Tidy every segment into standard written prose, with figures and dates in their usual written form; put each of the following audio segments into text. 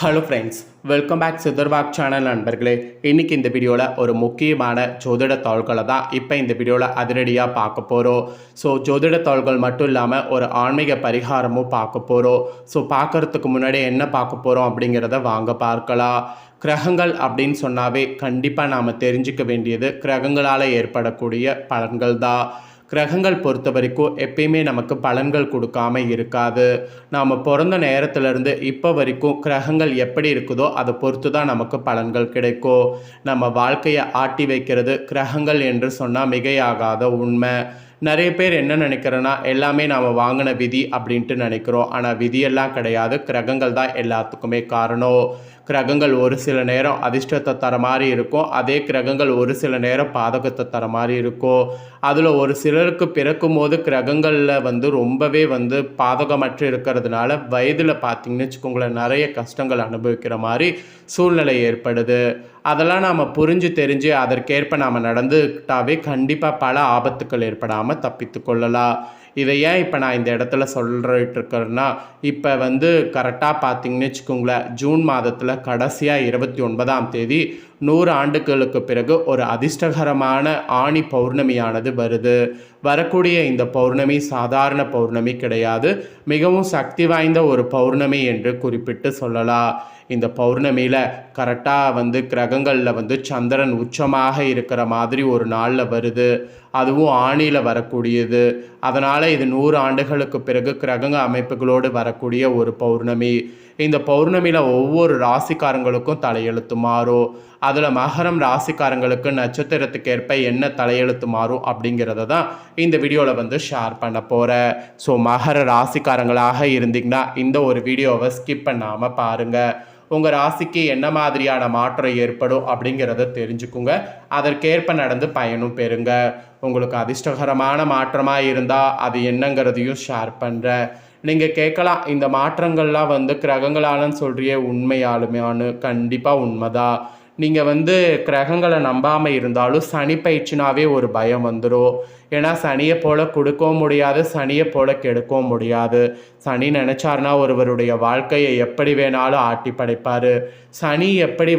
Hello friends, welcome back சித்தர்வாக் channel நண்பர்களே. இன்றைக்கி இந்த வீடியோவில் ஒரு முக்கியமான ஜோதிட தாள்களை தான் இப்போ இந்த வீடியோவில் அதிரடியாக பார்க்க போகிறோம். ஸோ ஜோதிட தாள்கள் மட்டும் இல்லாமல் ஒரு ஆன்மீக பரிகாரமும் பார்க்க போகிறோம். ஸோ பார்க்குறதுக்கு முன்னாடி என்ன பார்க்க போகிறோம் அப்படிங்கிறத வாங்க பார்க்கலாம். கிரகங்கள் அப்படின்னு சொன்னாவே கண்டிப்பாக நாம் தெரிஞ்சிக்க வேண்டியது கிரகங்களால் ஏற்படக்கூடிய பலன்கள் தான். கிரகங்கள் பொறுத்த வரைக்கும் எப்பயுமே நமக்கு பலன்கள் கொடுக்காம இருக்காது. நாம் பிறந்த நேரத்திலேருந்து இப்போ வரைக்கும் கிரகங்கள் எப்படி இருக்குதோ அதை பொறுத்து தான் நமக்கு பலன்கள் கிடைக்கும். நம்ம வாழ்க்கையை ஆட்டி வைக்கிறது கிரகங்கள் என்று சொன்னால் மிகையாகாத உண்மை. நிறைய பேர் என்ன நினைக்கிறோன்னா எல்லாமே நாம் வாங்கின விதி அப்படின்ட்டு நினைக்கிறோம். ஆனால் விதியெல்லாம் கிடையாது, கிரகங்கள் தான் எல்லாத்துக்குமே காரணம். கிரகங்கள் ஒரு சில நேரம் அதிர்ஷ்டத்தை தர மாதிரி இருக்கும், அதே கிரகங்கள் ஒரு சில நேரம் பாதகத்தை தர மாதிரி இருக்கும். அதில் ஒரு சிலருக்கு பிறக்கும் போது கிரகங்களில் ரொம்பவே பாதகமற்று இருக்கிறதுனால வயதில் பார்த்திங்கன்னு வச்சுக்கோங்களேன் நிறைய கஷ்டங்கள் அனுபவிக்கிற மாதிரி சூழ்நிலை ஏற்படுது. அதெல்லாம் நாம் புரிஞ்சு தெரிஞ்சு அதற்கேற்ப நாம் நடந்துக்கிட்டாவே கண்டிப்பாக பல ஆபத்துக்கள் ஏற்படாமல் தப்பித்து கொள்ளலாம். இதை ஏன் இப்போ நான் இந்த இடத்துல சொல்லிட்டுருக்கேன்னா, இப்போ கரெக்டாக பார்த்திங்கன்னு வச்சுக்கோங்களேன் ஜூன் மாதத்தில் கடைசியாக 29ஆம் தேதி 100 ஆண்டுகளுக்கு பிறகு ஒரு அதிர்ஷ்டகரமான ஆணி பௌர்ணமியானது வருது. வரக்கூடிய இந்த பௌர்ணமி சாதாரண பௌர்ணமி கிடையாது, மிகவும் சக்தி வாய்ந்த ஒரு பௌர்ணமி என்று குறிப்பிட்டு சொல்லலாம். இந்த பௌர்ணமியில் கரெக்டாக கிரகங்களில் சந்திரன் உச்சமாக இருக்கிற மாதிரி ஒரு நாளில் வருது, அதுவும் ஆணியில் வரக்கூடியது. அதனால் இது 100 ஆண்டுகளுக்கு பிறகு கிரக அமைப்புகளோடு வரக்கூடிய ஒரு பௌர்ணமி. இந்த பௌர்ணமியில் ஒவ்வொரு ராசிக்காரங்களுக்கும் தலையெழுத்து மாறும். அதில் மகரம் ராசிக்காரங்களுக்கு நட்சத்திரத்துக்கு ஏற்ப என்ன தலையெழுத்து மாறும் அப்படிங்கிறத தான் இந்த வீடியோவில் ஷேர் பண்ண போகிறேன். ஸோ மகர ராசிக்காரங்களாக இருந்தீங்கன்னா இந்த ஒரு வீடியோவை ஸ்கிப் பண்ணாமல் பாருங்கள். உங்கள் ராசிக்கு என்ன மாதிரியான மாற்றம் ஏற்படும் அப்படிங்கிறத தெரிஞ்சுக்குங்க, அதற்கேற்ப நடந்து பயனும் பெறுங்க. உங்களுக்கு அதிர்ஷ்டகரமான மாற்றமாக இருந்தால் அது என்னங்கிறதையும் ஷேர் பண்ணுறேன். நீங்கள் கேட்கலாம், இந்த மாற்றங்கள்லாம் கிரகங்களாலன்னு சொல்கிறியே உண்மையாலுமேனு? கண்டிப்பாக உண்மைதான். நீங்கள் கிரகங்களை நம்பாமல் இருந்தாலும் சனி பயிற்சினாவே ஒரு பயம் வந்துடும். ஏன்னா சனியை போல் கொடுக்கவும் முடியாது, சனியை போல் கெடுக்கவும் முடியாது. சனி நினச்சார்னா ஒருவருடைய வாழ்க்கையை எப்படி வேணாலும் ஆட்டி படைப்பார். சனி எப்படி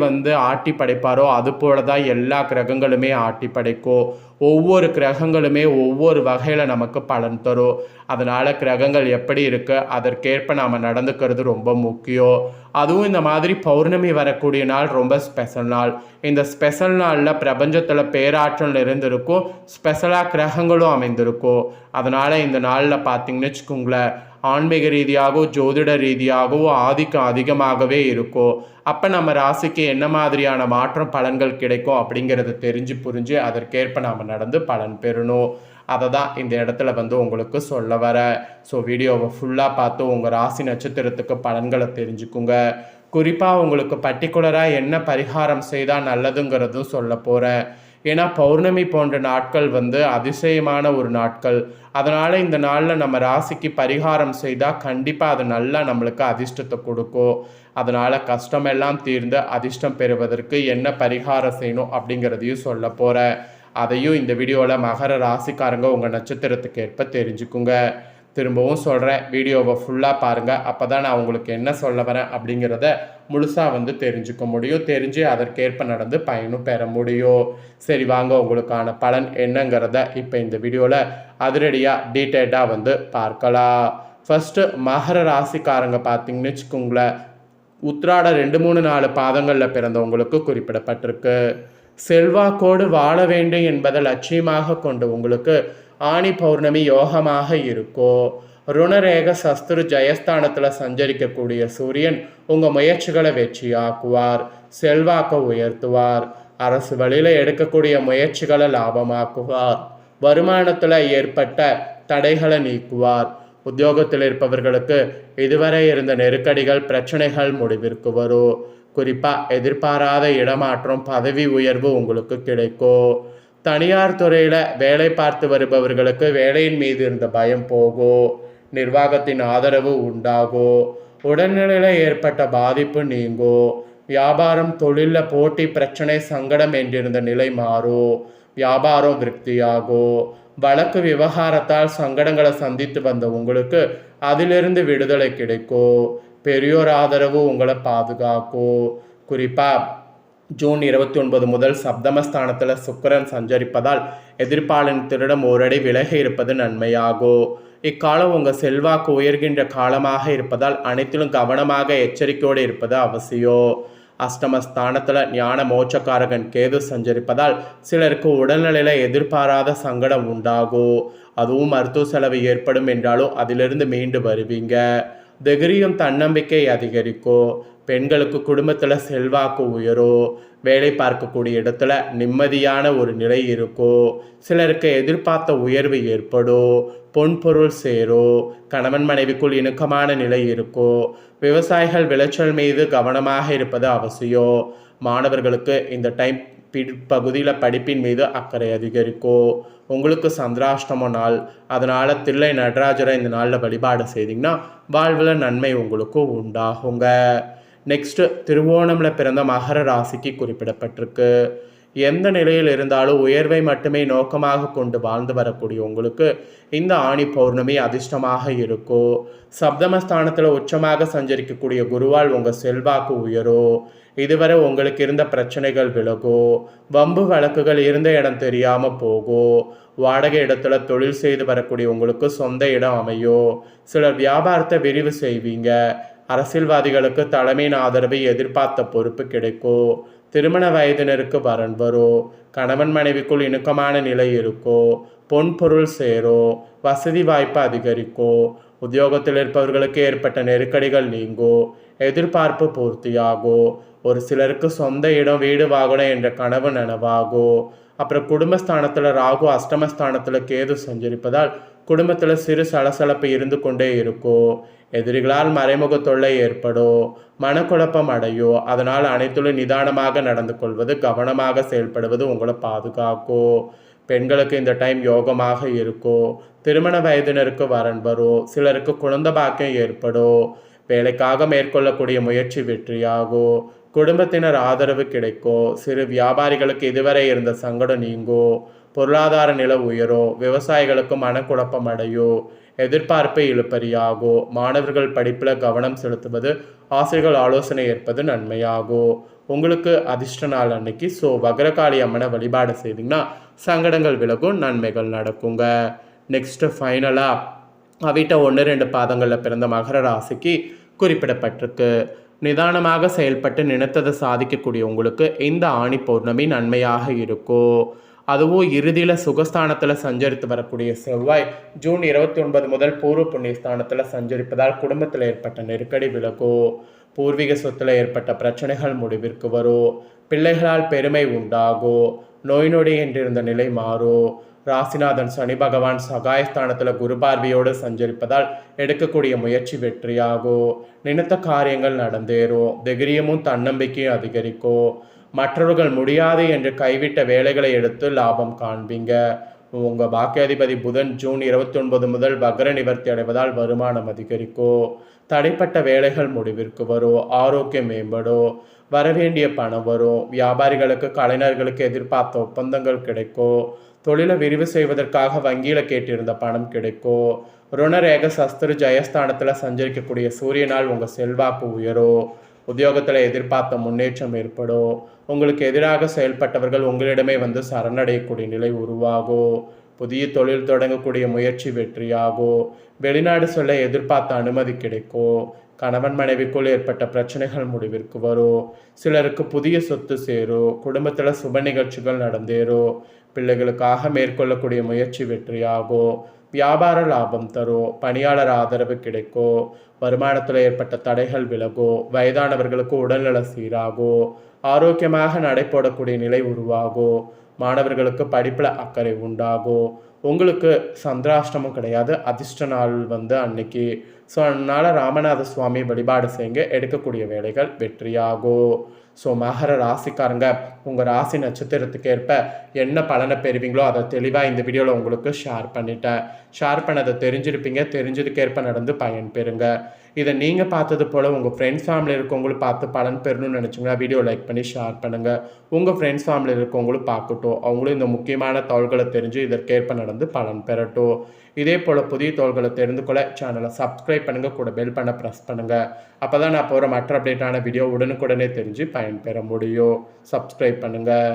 ஆட்டி படைப்பாரோ அது போல தான் எல்லா கிரகங்களுமே ஆட்டி படைக்கும். ஒவ்வொரு கிரகங்களுமே ஒவ்வொரு வகையில் நமக்கு பலன் தரும். அதனால் கிரகங்கள் எப்படி இருக்கு அதற்கேற்ப நாம் நடந்துக்கிறது ரொம்ப முக்கியம். அதுவும் இந்த மாதிரி பௌர்ணமி வரக்கூடிய நாள் ரொம்ப ஸ்பெஷல் நாள். இந்த ஸ்பெஷல் நாளில் பிரபஞ்சத்தில் பேராற்றல் இருந்திருக்கும், ஸ்பெஷலாக கிரகங்களும் அமைந்திருக்கும். அதனால் இந்த நாளில் பார்த்திங்கன்னு வச்சுக்கோங்களேன் ஆன்மீக ரீதியாகவும் ஜோதிட ரீதியாகவும் ஆதிக்கம் அதிகமாகவே இருக்கும். அப்போ நம்ம ராசிக்கு என்ன மாதிரியான மாற்றம் பலன்கள் கிடைக்கும் அப்படிங்கிறத தெரிஞ்சு புரிஞ்சு அதற்கேற்ப நாம் நடந்து பலன் பெறணும். அதை தான் இந்த இடத்துல உங்களுக்கு சொல்ல வர. ஸோ வீடியோவை ஃபுல்லாக பார்த்து உங்கள் ராசி நட்சத்திரத்துக்கு பலன்களை தெரிஞ்சுக்குங்க. குறிப்பாக உங்களுக்கு பர்டிகுலராக என்ன பரிகாரம் செய்தால் நல்லதுங்கிறதும் சொல்ல போகிறேன். ஏன்னா பௌர்ணமி போன்ற நாட்கள் அதிசயமான ஒரு நாட்கள். அதனால் இந்த நாளில் நம்ம ராசிக்கு பரிகாரம் செய்தால் கண்டிப்பாக அது நல்லா நம்மளுக்கு அதிர்ஷ்டத்தை கொடுக்கும். அதனால் கஷ்டமெல்லாம் தீர்ந்து அதிர்ஷ்டம் பெறுவதற்கு என்ன பரிகாரம் செய்யணும் அப்படிங்கிறதையும் சொல்ல போகிறேன். அதையும் இந்த வீடியோவில் மகர ராசிக்காரங்க உங்கள் நட்சத்திரத்துக்கு ஏற்ப தெரிஞ்சுக்குங்க. திரும்பவும் சொல்கிறேன், வீடியோவை ஃபுல்லாக பாருங்கள். அப்போ தான் நான் உங்களுக்கு என்ன சொல்ல வரேன் அப்படிங்கிறத முழுசாக தெரிஞ்சுக்க முடியும். தெரிஞ்சு அதற்கேற்ப நடந்து பயனும் பெற முடியும். சரி வாங்க, உங்களுக்கான பலன் என்னங்கிறத இப்போ இந்த வீடியோவில் அதிரடியாக டீட்டெயில்டாக பார்க்கலாம். ஃபஸ்ட்டு மகர ராசிக்காரங்க பார்த்திங்கன்னு வச்சுக்கோங்களேன், உத்திராட 2, 3, 4 பாதங்களில் பிறந்தவங்களுக்கு குறிப்பிடப்பட்டிருக்கு. செல்வாக்கோடு வாழ வேண்டும் என்பதை லட்சியமாக கொண்டு உங்களுக்கு ஆணி பௌர்ணமி யோகமாக இருக்கும். ருணரேக சஸ்திரு ஜெயஸ்தானத்தில் சஞ்சரிக்கக்கூடிய சூரியன் உங்கள் முயற்சிகளை வெற்றியாக்குவார், செல்வாக்க உயர்த்துவார். அரசு வழியில் எடுக்கக்கூடிய முயற்சிகளை லாபமாக்குவார். வருமானத்தில் ஏற்பட்ட தடைகளை நீக்குவார். உத்தியோகத்தில் இருப்பவர்களுக்கு இதுவரை இருந்த நெருக்கடிகள் பிரச்சனைகள் முடிவிற்கு வரும். குறிப்பாக எதிர்பாராத இடமாற்றம் பதவி உயர்வு உங்களுக்கு கிடைக்கும். தனியார் துறையில் வேலை பார்த்து வருபவர்களுக்கு வேலையின் மீது இருந்த பயம் போகும். நிர்வாகத்தின் ஆதரவு உண்டாகும். உடல்நிலையில் ஏற்பட்ட பாதிப்பு நீங்கும். வியாபாரம் தொழிலில் போட்டி பிரச்சனை சங்கடம் என்றிருந்த நிலை மாறும். வியாபாரம் விருத்தியாகும். வழக்கு விவகாரத்தால் சங்கடங்களை சந்தித்து வந்த உங்களுக்கு அதிலிருந்து விடுதலை கிடைக்கும். பெரியோர் ஆதரவு உங்களை பாதுகாக்கும். குறிப்பாக ஜூன் 29 முதல் சப்தமஸ்தானத்தில் சுக்கிரன் சஞ்சரிப்பதால் எதிர்ப்பாளத்திடம் ஓரடி விலகி இருப்பது நன்மையாகும். இக்காலம் உங்கள் செல்வாக்கு உயர்கின்ற காலமாக இருப்பதால் அனைத்திலும் கவனமாக எச்சரிக்கையோடு இருப்பது அவசியம். அஷ்டமஸ்தானத்தில் ஞான மோட்சக்காரகன் கேது சஞ்சரிப்பதால் சிலருக்கு உடல்நிலையில் எதிர்பாராத சங்கடம் உண்டாகும். அதுவும் மருத்துவ செலவு ஏற்படும் என்றாலும் அதிலிருந்து மீண்டு வருவீங்க. தைரியம் தன்னம்பிக்கை அதிகரிக்கும். பெண்களுக்கு குடும்பத்தில் செல்வாக்கு உயரும். வேலை பார்க்கக்கூடிய இடத்துல நிம்மதியான ஒரு நிலை இருக்கும். சிலருக்கு எதிர்பார்த்த உயர்வு ஏற்படும். பொன்பொருள் சேரும். கணவன் மனைவிக்குள் இணக்கமான நிலை இருக்கும். விவசாயிகள் விளைச்சல் மீது கவனமாக இருப்பது அவசியம். மாணவர்களுக்கு இந்த டைம் பிற்பகுதியில் படிப்பின் மீது அக்கறை அதிகரிக்கும். உங்களுக்கு சந்திராஷ்டம நாள், அதனால் தில்லை நடராஜரை இந்த நாளில் வழிபாடு செய்திங்கன்னா வாழ்வில் நன்மை உங்களுக்கு உண்டாகுங்க. நெக்ஸ்ட்டு திருவோணமில் பிறந்த மகர ராசிக்கு குறிப்பிடப்பட்டிருக்கு. எந்த நிலையில் இருந்தாலும் உயர்வை மட்டுமே நோக்கமாக கொண்டு வாழ்ந்து வரக்கூடிய உங்களுக்கு இந்த ஆணி பௌர்ணமி அதிர்ஷ்டமாக இருக்கும். சப்தமஸ்தானத்தில் உச்சமாக சஞ்சரிக்கக்கூடிய குருவால் உங்கள் செல்வாக்கு உயரும். இதுவரை உங்களுக்கு இருந்த பிரச்சனைகள் விலகும். வம்பு வழக்குகள் இருந்த இடம் தெரியாமல் போகும். வாடகை இடத்துல தொழில் செய்து வரக்கூடிய உங்களுக்கு சொந்த இடம் அமையும். சிலர் வியாபாரத்தை விரிவு செய்வீங்க. அரசியல்வாதிகளுக்கு தலைமையின் ஆதரவை எதிர்பார்த்த பொறுப்பு கிடைக்கும். திருமண வயதினருக்கு வரன் வரும். கணவன் மனைவிக்குள் இணக்கமான நிலை இருக்கும். பொன்பொருள் சேரும். வசதி வாய்ப்பு அதிகரிக்கும். உத்தியோகத்தில் இருப்பவர்களுக்கு ஏற்பட்ட நெருக்கடிகள் நீங்கும். எதிர்பார்ப்பு பூர்த்தியாகும். ஒரு சிலருக்கு சொந்த இடம், வீடு, வாகனம் என்ற கனவு நனவாகும். அப்புறம் குடும்பஸ்தானத்தில் ராகு, அஷ்டமஸ்தானத்தில் கேது சஞ்சரிப்பதால் குடும்பத்தில் சிறு சலசலப்பு இருந்து கொண்டே இருக்கும். எதிரிகளால் மறைமுக தொல்லை ஏற்படும். மனக்குழப்பம் அடையும். அதனால் அனைத்திலும் நிதானமாக நடந்து கொள்வது, கவனமாக செயல்படுவது உங்களை பாதுகாக்கும். பெண்களுக்கு இந்த டைம் யோகமாக இருக்கும். திருமண வயதினருக்கு வரன் வரும். சிலருக்கு குழந்தை பாக்கியம் ஏற்படும். வேலைக்காக மேற்கொள்ளக்கூடிய முயற்சி வெற்றியாகும். குடும்பத்தினர் ஆதரவு கிடைக்கும். சிறு வியாபாரிகளுக்கு இதுவரை இருந்த சங்கடம் நீங்கும். பொருளாதார நிலை உயரும். விவசாயிகளுக்கு மனக்குழப்பம் அடையும். எதிர்பார்ப்பு இழுப்பறியாகும். மாணவர்கள் படிப்பில் கவனம் செலுத்துவது, ஆசிரியர்கள் ஆலோசனை ஏற்பது நன்மையாகும். உங்களுக்கு அதிர்ஷ்ட நாள் அன்னைக்கு வக்ரகாளி அம்மனை வழிபாடு செய்திங்கன்னா சங்கடங்கள் விலகும், நன்மைகள் நடக்குங்க. நெக்ஸ்ட்டு ஃபைனலாக அவிட்ட 1-2 பாதங்களில் பிறந்த மகர ராசிக்கு குறிப்பிடப்பட்டிருக்கு. நிதானமாக செயல்பட்டு நினைத்ததை சாதிக்கக்கூடிய உங்களுக்கு இந்த ஆணி பௌர்ணமி நன்மையாக இருக்கும். அதுவும் இறுதியில் சுகஸ்தானத்தில் சஞ்சரித்து வரக்கூடிய செவ்வாய் ஜூன் 29 முதல் பூர்வ புண்ணியஸ்தானத்தில் சஞ்சரிப்பதால் குடும்பத்தில் ஏற்பட்ட நெருக்கடி விலகும். பூர்வீக சொத்தில் ஏற்பட்ட பிரச்சனைகள் முடிவிற்கு வரும். பிள்ளைகளால் பெருமை உண்டாகும். நோய் நொடி என்றிருந்த நிலை மாறும். ராசிநாதன் சனி பகவான் சகாயஸ்தானத்தில் குரு பார்வையோடு சஞ்சரிப்பதால் எடுக்கக்கூடிய முயற்சி வெற்றியாகும். நினைத்த காரியங்கள் நடந்தேறும். தைரியமும் தன்னம்பிக்கையும் அதிகரிக்கும். மற்றவர்கள் முடியாது என்று கைவிட்ட வேலைகளை எடுத்து லாபம் காண்பீங்க. உங்கள் பாக்கியாதிபதி புதன் ஜூன் 29 முதல் வக்ர நிவர்த்தி அடைவதால் வருமானம் அதிகரிக்கும். தடைப்பட்ட வேலைகள் முடிவிற்கு வரும். ஆரோக்கியம் மேம்படும். வரவேண்டிய பணம் வரும். வியாபாரிகளுக்கு, கலைஞர்களுக்கு எதிர்பார்த்த ஒப்பந்தங்கள் கிடைக்கும். தொழிலை விரிவு செய்வதற்காக வங்கியில் கேட்டிருந்த பணம் கிடைக்கும். ருணரேக சஸ்திர ஜெயஸ்தானத்தில் சஞ்சரிக்கக்கூடிய சூரியனால் உங்கள் செல்வாக்கு உயரும். உத்தியோகத்தில் எதிர்பார்த்த முன்னேற்றம் ஏற்படும். உங்களுக்கு எதிராக செயல்பட்டவர்கள் உங்களிடமே வந்து சரணடையக்கூடிய நிலை உருவாகும். புதிய தொழில் தொடங்கக்கூடிய முயற்சி வெற்றியாகும். வெளிநாடு செல்ல எதிர்பார்த்த அனுமதி கிடைக்கும். கணவன் மனைவிக்குள் ஏற்பட்ட பிரச்சனைகள் முடிவிற்கு வரும். சிலருக்கு புதிய சொத்து சேரும். குடும்பத்தில் சுப நிகழ்ச்சிகள் நடந்தேறும். பிள்ளைகளுக்காக மேற்கொள்ளக்கூடிய முயற்சி வெற்றியாகும். வியாபார லாபம் தரும். பணியாளர் ஆதரவு கிடைக்கும். வருமானத்தில் ஏற்பட்ட தடைகள் விலகும். வயதானவர்களுக்கு உடல்நல சீராகும். ஆரோக்கியமாக நடைபோடக்கூடிய நிலை உருவாகும். மாணவர்களுக்கு படிப்பில் அக்கறை உண்டாகும். உங்களுக்கு சந்திராஷ்டமும் கிடையாது. அதிர்ஷ்ட நாள் அன்னைக்கு. ஸோ அதனால் ராமநாத சுவாமி வழிபாடு செய்யுங்க. எடுக்கக்கூடிய வேலைகள் வெற்றியாகும். ஸோ மகர ராசிக்காரங்க உங்கள் ராசி நட்சத்திரத்துக்கு ஏற்ப என்ன பலனை பெறுவீங்களோ அதை தெளிவாக இந்த வீடியோவில் உங்களுக்கு ஷேர் பண்ணிட்டேன். ஷேர் பண்ணதை தெரிஞ்சிருப்பீங்க, தெரிஞ்சதுக்கேற்ப நடந்து பயன் பெறுங்க. இதை நீங்கள் பார்த்தது போல் உங்கள் ஃப்ரெண்ட்ஸ் ஃபேமிலி இருக்கவங்களும் பார்த்து பலன் பெறணும்னு நினச்சிங்கன்னா வீடியோ லைக் பண்ணி ஷேர் பண்ணுங்கள். உங்கள் ஃப்ரெண்ட்ஸ் ஃபேமிலியில் இருக்கவங்களும் பார்க்கட்டும், அவங்களும் இந்த முக்கியமான தகவல்களை தெரிஞ்சு இதற்கேற்ப நடந்து பலன் பெறட்டும். இதே போல் புதிய தகவல்களை தெரிந்து கொள்ள சேனலை சப்ஸ்கிரைப் பண்ணுங்கள், கூட பெல் பண்ண ப்ரெஸ் பண்ணுங்கள். அப்போ தான் நான் போகிற மற்ற அப்டேட்டான வீடியோ உடனுக்குடனே தெரிஞ்சு பயன்பெற முடியும். சப்ஸ்கிரைப் பண்ணுங்கள்.